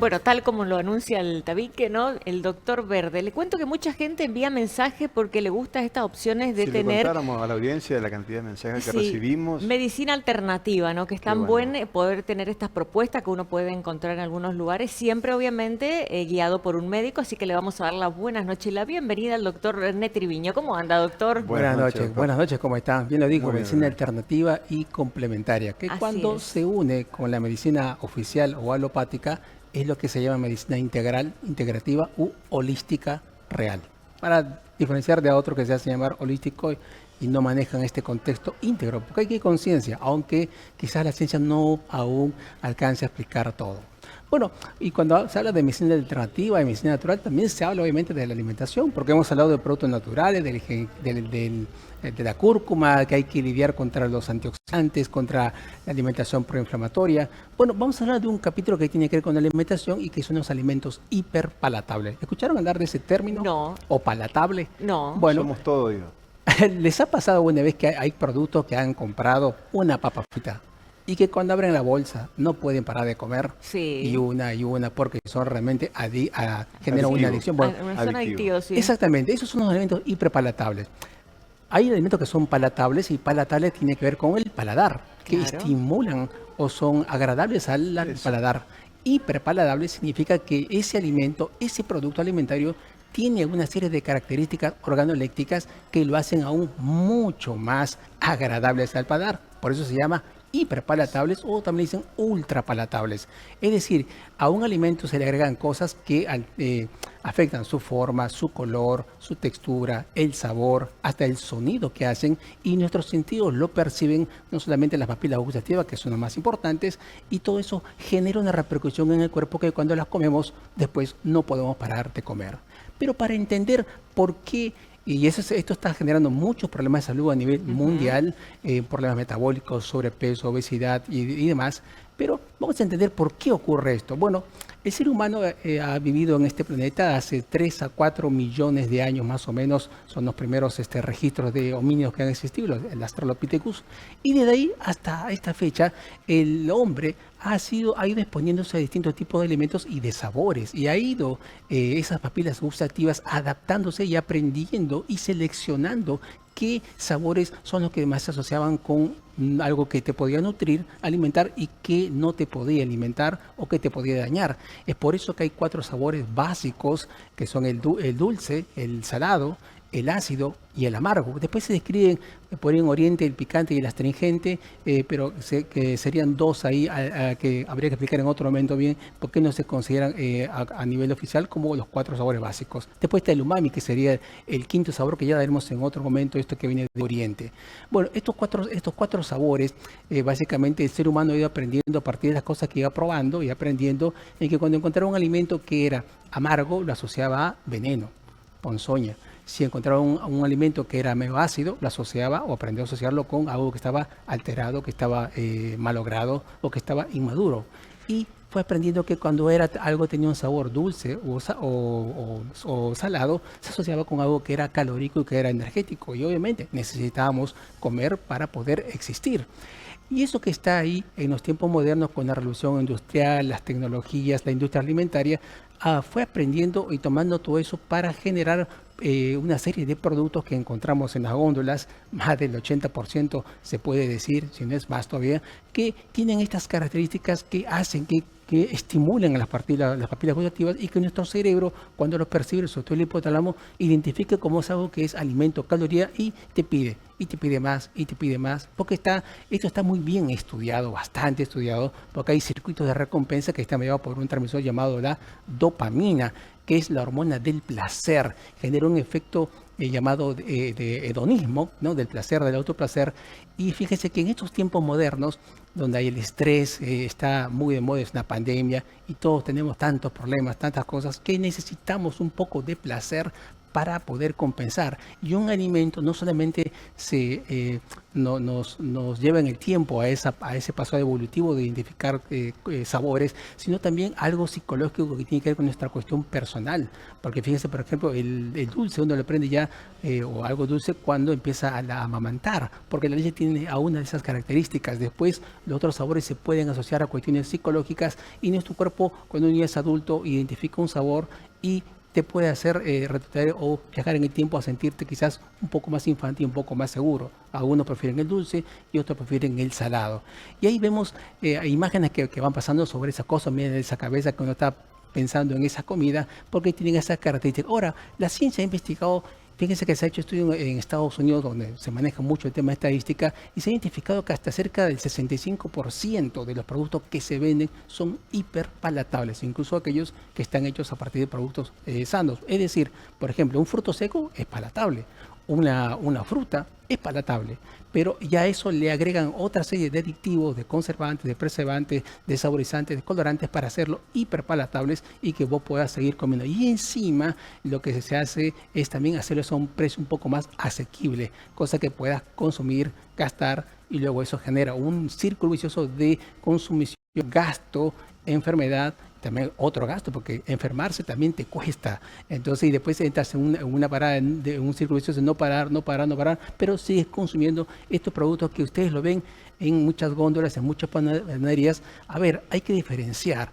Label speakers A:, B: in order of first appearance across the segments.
A: Bueno, tal como lo anuncia el tabique, ¿no? El doctor Verde. Le cuento que mucha gente envía mensajes porque le gustan estas opciones de
B: Si le
A: tener,
B: contáramos a la audiencia de la cantidad de mensajes que
A: sí,
B: recibimos,
A: medicina alternativa, ¿no? Que es
B: qué
A: tan
B: bueno.
A: bueno poder tener estas propuestas que uno puede encontrar en algunos lugares, siempre obviamente guiado por un médico, así que le vamos a dar las buenas noches y la bienvenida al doctor René Triviño. ¿Cómo anda, doctor?
B: Buenas noches, doctor.
C: Buenas noches, ¿cómo están? Bien lo digo,
B: Muy bien,
C: medicina
B: René.
C: alternativa y complementaria, que
A: Así
C: cuando
A: es.
C: se une con la medicina oficial o alopática es lo que se llama medicina integral, integrativa u holística real. Para diferenciar de a otro que se hace llamar holístico y no manejan este contexto íntegro, porque hay que ir con ciencia, aunque quizás la ciencia no aún alcance a explicar todo. Bueno, y cuando se habla de medicina alternativa y medicina natural, también se habla obviamente de la alimentación, porque hemos hablado de productos naturales, de la cúrcuma, que hay que lidiar contra los antioxidantes, contra la alimentación proinflamatoria. Bueno, vamos a hablar de un capítulo que tiene que ver con la alimentación y que son los alimentos hiperpalatables. ¿Escucharon hablar de ese término?
A: No,
C: ¿O palatable?
A: no.
C: Bueno,
B: Somos todo oído.
C: ¿les ha pasado una vez que hay productos que han comprado una papa frita y que cuando abren la bolsa no pueden parar de comer
A: Sí.
C: y una porque son realmente generan una
B: Adictivo.
C: adicción? Bueno,
A: Son
B: Adictivo.
A: adictivos, sí.
C: exactamente, esos son los alimentos hiperpalatables. Hay alimentos que son palatables y palatables tiene que ver con el paladar, que
A: Claro.
C: estimulan o son agradables al
B: Eso.
C: paladar. Hiperpaladable significa que ese alimento, ese producto alimentario, tiene una serie de características organolépticas que lo hacen aún mucho más agradables al paladar. Por eso se llama hiperpalatables o también dicen ultrapalatables. Es decir, a un alimento se le agregan cosas que afectan su forma, su color, su textura, el sabor, hasta el sonido que hacen y nuestros sentidos lo perciben, no solamente las papilas gustativas, que son las más importantes, y todo eso genera una repercusión en el cuerpo que cuando las comemos después no podemos parar de comer. Pero para entender por qué, y esto está generando muchos problemas de salud a nivel mundial, problemas metabólicos, sobrepeso, obesidad y demás, pero vamos a entender por qué ocurre esto. Bueno, el ser humano ha vivido en este planeta hace 3 a 4 millones de años más o menos, son los primeros registros de homínidos que han existido, el Australopithecus, y desde ahí hasta esta fecha el hombre ha ido exponiéndose a distintos tipos de alimentos y de sabores, y ha ido esas papilas gustativas adaptándose y aprendiendo y seleccionando qué sabores son los que más se asociaban con algo que te podía nutrir, alimentar y que no te podía alimentar o que te podía dañar. Es por eso que hay 4 sabores básicos que son el dulce, el salado, el ácido y el amargo. Después se describen por ahí en Oriente el picante y el astringente, pero que serían 2 ahí que habría que explicar en otro momento bien por qué no se consideran a nivel oficial como los 4 sabores básicos. Después está el umami, que sería el quinto sabor que ya daremos en otro momento, esto que viene de Oriente. Bueno, estos cuatro sabores, básicamente el ser humano ha ido aprendiendo a partir de las cosas que iba probando y aprendiendo, en que cuando encontraba un alimento que era amargo, lo asociaba a veneno, ponzoña. Si encontraba un alimento que era medio ácido, lo asociaba o aprendió a asociarlo con algo que estaba alterado, que estaba malogrado o que estaba inmaduro. Y fue aprendiendo que cuando algo tenía un sabor dulce o salado, se asociaba con algo que era calórico y que era energético. Y obviamente necesitábamos comer para poder existir. Y eso que está ahí en los tiempos modernos con la revolución industrial, las tecnologías, la industria alimentaria, fue aprendiendo y tomando todo eso para generar una serie de productos que encontramos en las góndolas, más del 80% se puede decir, si no es más todavía, que tienen estas características que hacen que estimulen a las papilas gustativas y que nuestro cerebro, cuando lo percibe, sobre todo el hipotálamo, identifique como es algo que es alimento, caloría y te pide más, y te pide más, porque esto está muy bien estudiado, bastante estudiado, porque hay circuitos de recompensa que están mediados por un transmisor llamado la dopamina, que es la hormona del placer, genera un efecto llamado de hedonismo, ¿no? Del placer, del autoplacer. Y fíjese que en estos tiempos modernos, donde hay el estrés, está muy de moda, es una pandemia y todos tenemos tantos problemas, tantas cosas, que necesitamos un poco de placer para poder compensar. Y un alimento no solamente nos lleva en el tiempo a ese paso evolutivo de identificar sabores, sino también algo psicológico que tiene que ver con nuestra cuestión personal. Porque fíjense, por ejemplo, el dulce, uno le prende ya, o algo dulce cuando empieza a amamantar, porque la leche tiene a una de esas características. Después, los otros sabores se pueden asociar a cuestiones psicológicas y nuestro cuerpo, cuando uno ya es adulto, identifica un sabor y te puede hacer retroceder o viajar en el tiempo a sentirte quizás un poco más infantil, un poco más seguro. Algunos prefieren el dulce y otros prefieren el salado. Y ahí vemos imágenes que van pasando sobre esa cosa, miren esa cabeza que uno está pensando en esa comida, porque tienen esas características. Ahora, la ciencia ha investigado. Fíjense que se ha hecho estudio en Estados Unidos, donde se maneja mucho el tema de estadística, y se ha identificado que hasta cerca del 65% de los productos que se venden son hiperpalatables, incluso aquellos que están hechos a partir de productos sanos. Es decir, por ejemplo, un fruto seco es palatable, una fruta es palatable, pero ya eso le agregan otra serie de aditivos, de conservantes, de preservantes, de saborizantes, de colorantes para hacerlo hiperpalatables y que vos puedas seguir comiendo. Y encima lo que se hace es también hacerlo a un precio un poco más asequible, cosa que puedas consumir, gastar, y luego eso genera un círculo vicioso de consumición, gasto, enfermedad, también otro gasto, porque enfermarse también te cuesta. Entonces, y después entras en una parada, de un círculo vicioso de no parar, pero sigues consumiendo estos productos que ustedes lo ven en muchas góndolas, en muchas panaderías. A ver, hay que diferenciar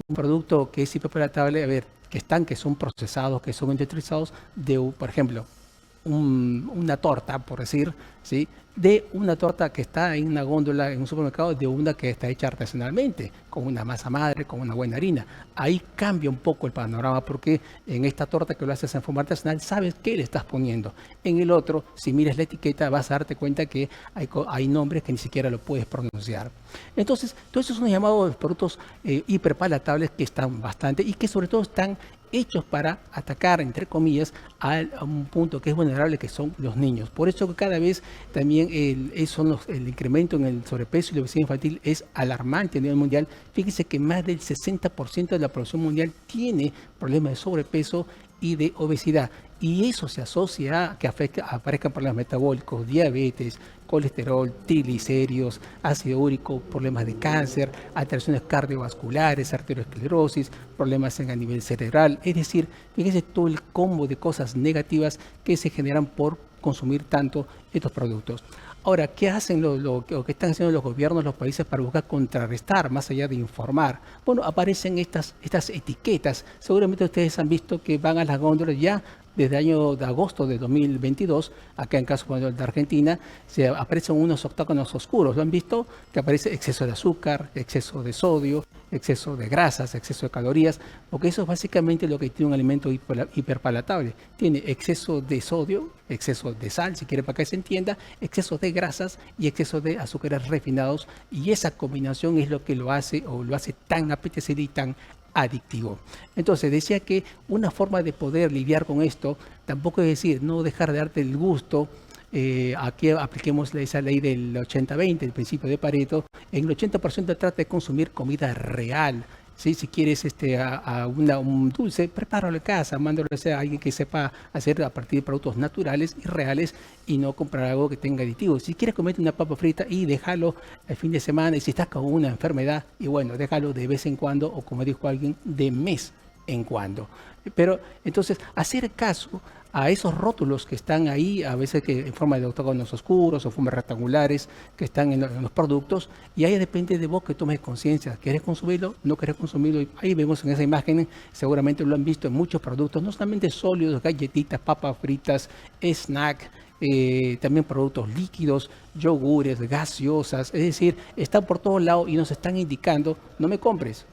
C: un producto que es hiperpalatable, a ver, que son procesados, que son industrializados, por ejemplo, una torta, por decir, ¿sí? De una torta que está en una góndola en un supermercado, de una que está hecha artesanalmente, con una masa madre, con una buena harina. Ahí cambia un poco el panorama, porque en esta torta que lo haces en forma artesanal, sabes qué le estás poniendo. En el otro, si miras la etiqueta, vas a darte cuenta que hay nombres que ni siquiera lo puedes pronunciar. Entonces, todos esos son llamados productos hiperpalatables, que están bastante y que sobre todo están hechos para atacar, entre comillas, a un punto que es vulnerable, que son los niños. Por eso que cada vez también el incremento en el sobrepeso y la obesidad infantil es alarmante a nivel mundial. Fíjense que más del 60% de la población mundial tiene problemas de sobrepeso y de obesidad. Y eso se asocia a que aparezcan problemas metabólicos, diabetes, colesterol, triglicéridos, ácido úrico, problemas de cáncer, alteraciones cardiovasculares, arteriosclerosis, problemas a nivel cerebral. Es decir, fíjense todo el combo de cosas negativas que se generan por consumir tanto estos productos. Ahora, ¿qué hacen lo que están haciendo los gobiernos, los países para buscar contrarrestar, más allá de informar? Bueno, aparecen estas etiquetas. Seguramente ustedes han visto que van a las góndolas ya desde el año de agosto de 2022, acá en caso de Argentina, se aparecen unos octógonos oscuros. ¿Lo han visto? Que aparece exceso de azúcar, exceso de sodio, exceso de grasas, exceso de calorías, porque eso es básicamente lo que tiene un alimento hiperpalatable. Tiene exceso de sodio, exceso de sal, si quiere para que se entienda, exceso de grasas y exceso de azúcares refinados, y esa combinación es lo que lo hace tan apetecible y tan adictivo. Entonces decía que una forma de poder lidiar con esto tampoco es decir no dejar de darte el gusto. Aquí apliquemos esa ley del 80-20, el principio de Pareto. En el 80% trata de consumir comida real. ¿Sí? Si quieres un dulce, prepáralo en casa, mándalo a alguien que sepa hacer a partir de productos naturales y reales, y no comprar algo que tenga aditivos. Si quieres comerte una papa frita y déjalo el fin de semana, y si estás con una enfermedad, y bueno, déjalo de vez en cuando, o como dijo alguien, de mes en cuando. Pero entonces, hacer caso a esos rótulos que están ahí, a veces que en forma de octógonos oscuros o formas rectangulares que están en los productos, y ahí depende de vos que tomes conciencia. ¿Querés consumirlo? ¿No querés consumirlo? Y ahí vemos en esa imagen, seguramente lo han visto en muchos productos, no solamente sólidos, galletitas, papas fritas, snack, también productos líquidos, yogures, gaseosas, es decir, están por todos lados y nos están indicando, no me compres,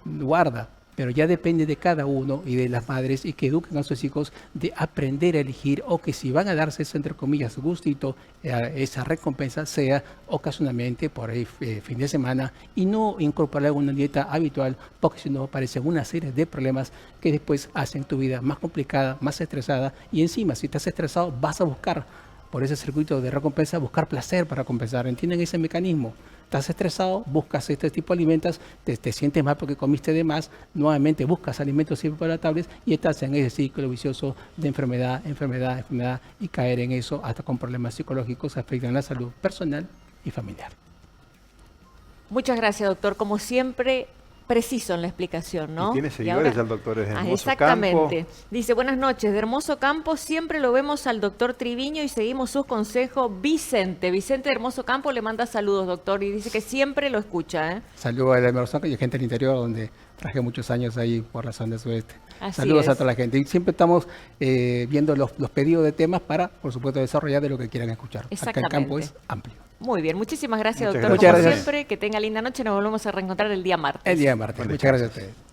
C: guarda. Pero ya depende de cada uno y de las madres, y que eduquen a sus hijos de aprender a elegir, o que si van a darse eso, entre comillas, gustito, esa recompensa sea ocasionalmente por ahí fin de semana, y no incorporar una dieta habitual, porque si no aparecen una serie de problemas que después hacen tu vida más complicada, más estresada, y encima si estás estresado vas a buscar por ese circuito de recompensa, buscar placer para compensar. ¿Entienden ese mecanismo? estás estresado, buscas este tipo de alimentos, te sientes mal porque comiste de más, nuevamente buscas alimentos irreparables y estás en ese ciclo vicioso de enfermedad y caer en eso hasta con problemas psicológicos afectan la salud personal y familiar.
A: Muchas gracias, doctor. Como siempre, preciso en la explicación, ¿no?
B: Y tiene seguidores
A: ahora,
B: al doctor de Hermoso
A: exactamente.
B: Campo.
A: Dice, buenas noches, de Hermoso Campo siempre lo vemos al doctor Triviño y seguimos sus consejos. Vicente de Hermoso Campo le manda saludos, doctor, y dice que siempre lo escucha, ¿eh?
C: Saludos a la Hermoso y gente del interior donde trabajé muchos años ahí por la zona sudeste.
A: Así
C: Saludos
A: es.
C: a toda la gente. Y siempre estamos viendo los pedidos de temas para, por supuesto, desarrollar de lo que quieran escuchar. Acá el campo es amplio.
A: Muy bien, muchísimas gracias,
B: Muchas
A: doctor.
B: gracias.
A: Como
C: Muchas gracias.
A: siempre, que tenga linda noche. Nos volvemos a reencontrar el día martes.
C: El día martes. Muchas gracias a ustedes.